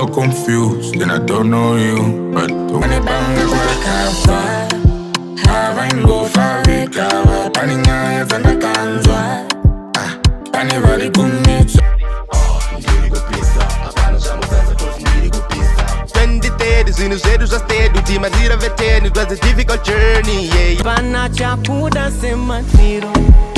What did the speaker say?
so confused, and I don't know you. But when it bang, I can't fly. Haven't go far, we cover. Panning eyes and I can't drive. Panning very good meat. Spend the days in the shade, just stay to team. I did a veteran, it was a difficult journey, yeah. Panacha puda se matiro.